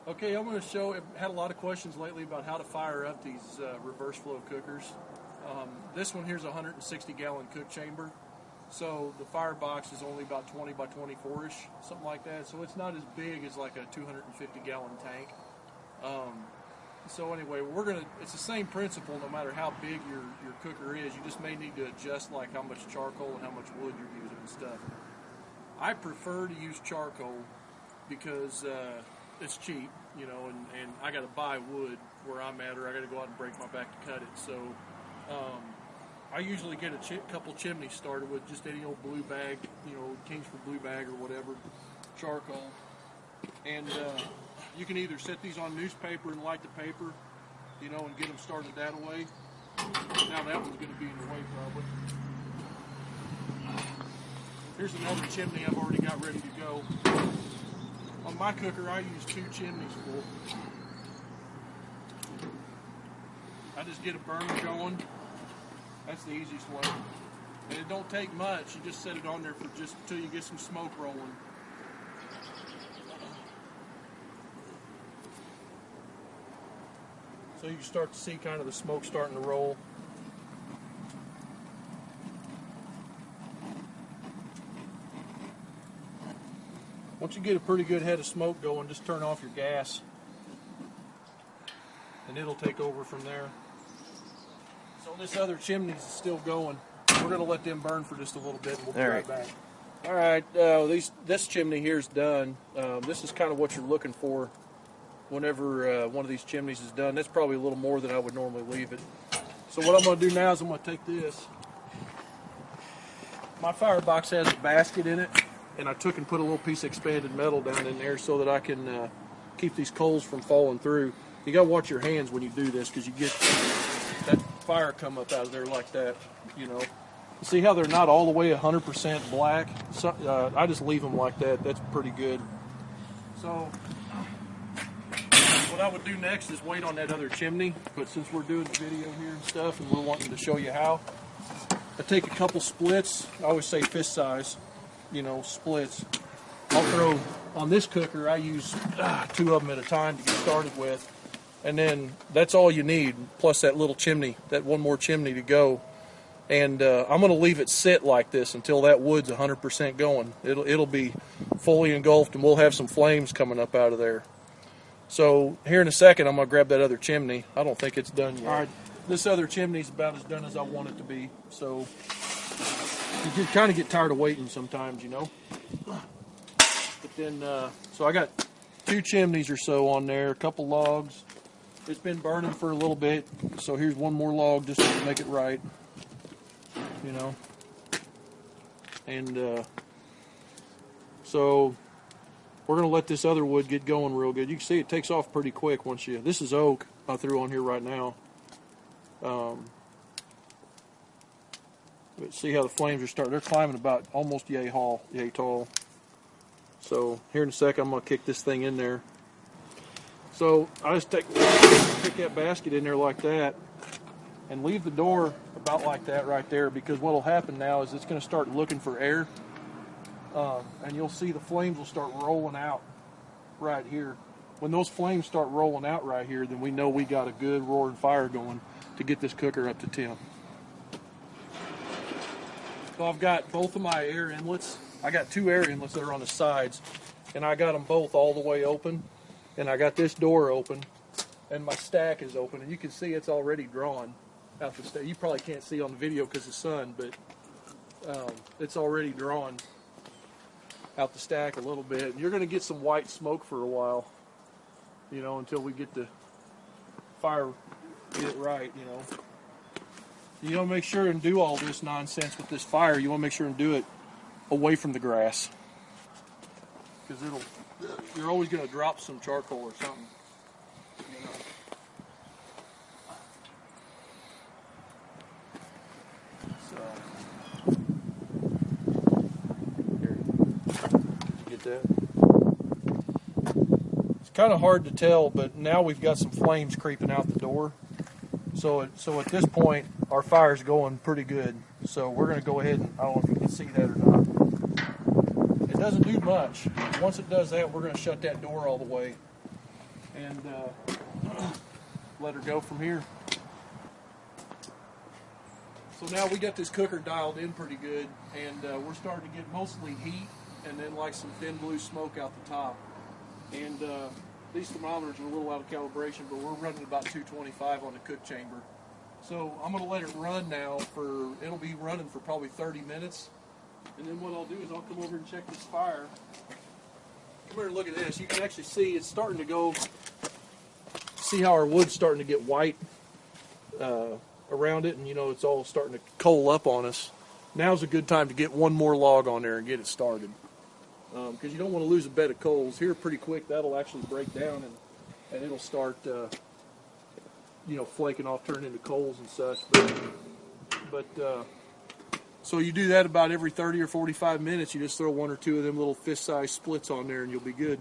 Okay, I'm going to show. I've had a lot of questions lately about how to fire up these reverse flow cookers. This one here is a 160-gallon cook chamber, so the firebox is only about 20 by 24-ish, something like that. So it's not as big as like a 250-gallon tank. So anyway, it's the same principle no matter how big your cooker is. You just may need to adjust like how much charcoal and how much wood you're using and stuff. I prefer to use charcoal because it's cheap, you know, and I got to buy wood where I'm at, or I got to go out and break my back to cut it. So I usually get a couple chimneys started with just any old blue bag, you know, Kingsford blue bag or whatever, charcoal. And you can either set these on newspaper and light the paper, you know, and get them started that way. Now that one's going to be in the way probably. Here's another chimney I've already got ready to go. On my cooker, I use 2 chimneys full. I just get a burner going. That's the easiest way. And it don't take much. You just set it on there for just until you get some smoke rolling. So you can start to see kind of the smoke starting to roll. Once you get a pretty good head of smoke going, just turn off your gas and it'll take over from there. So this other chimney's still going. We're going to let them burn for just a little bit and we'll be right back. All right, this chimney here is done. This is kind of what you're looking for whenever one of these chimneys is done. That's probably a little more than I would normally leave it. So what I'm going to do now is I'm going to take this. My firebox has a basket in it, and I took and put a little piece of expanded metal down in there so that I can keep these coals from falling through. You got to watch your hands when you do this because you get that fire come up out of there like that, you know. See how they're not all the way 100% black? So, I just leave them like that. That's pretty good. So what I would do next is wait on that other chimney, but since we're doing the video here and stuff and we're wanting to show you how, I take a couple splits. I always say fist size, you know, splits. I'll throw on this cooker, I use 2 of them at a time to get started with, and then that's all you need, plus that little chimney, that one more chimney to go. And I'm going to leave it sit like this until that wood's 100% going. It'll be fully engulfed, and we'll have some flames coming up out of there. So here in a second, I'm going to grab that other chimney. I don't think it's done yet. All right, this other chimney's about as done as I want it to be. So you kind of get tired of waiting sometimes, you know. But then, so I got 2 chimneys or so on there, a couple logs. It's been burning for a little bit, so here's one more log just to make it right, you know. And so we're going to let this other wood get going real good. You can see it takes off pretty quick once you... This is oak I threw on here right now. But see how the flames are starting. They're climbing about almost yay tall. So here in a second, I'm going to kick this thing in there. So I just pick that basket in there like that and leave the door about like that right there, because what will happen now is it's going to start looking for air. And you'll see the flames will start rolling out right here. When those flames start rolling out right here, then we know we got a good roaring fire going to get this cooker up to temp. So I've got both of my air inlets. I got 2 air inlets that are on the sides, and I got them both all the way open. And I got this door open, and my stack is open, and you can see it's already drawn out the stack. You probably can't see on the video because of the sun, but it's already drawn out the stack a little bit. And you're going to get some white smoke for a while, you know, until we get the fire get it right, you know. You want to make sure and do all this nonsense with this fire. You want to make sure and do it away from the grass, because you're always going to drop some charcoal or something, you know. So here, you get that? It's kind of hard to tell, but now we've got some flames creeping out the door. So at this point, our fire's going pretty good. So we're going to go ahead and, I don't know if you can see that or not. It doesn't do much. Once it does that, we're going to shut that door all the way. and let her go from here. So now we got this cooker dialed in pretty good, and we're starting to get mostly heat and then like some thin blue smoke out the top. And these thermometers are a little out of calibration, but we're running about 225 on the cook chamber. So I'm going to let it run now it'll be running for probably 30 minutes. And then what I'll do is I'll come over and check this fire. Come here and look at this. You can actually see it's starting to go, see how our wood's starting to get white around it, and it's all starting to coal up on us. Now's a good time to get one more log on there and get it started. Because you don't want to lose a bed of coals. Here pretty quick, that'll actually break down and it'll start flaking off, turning into coals and such. But so you do that about every 30 or 45 minutes. You just throw one or two of them little fist-sized splits on there and you'll be good.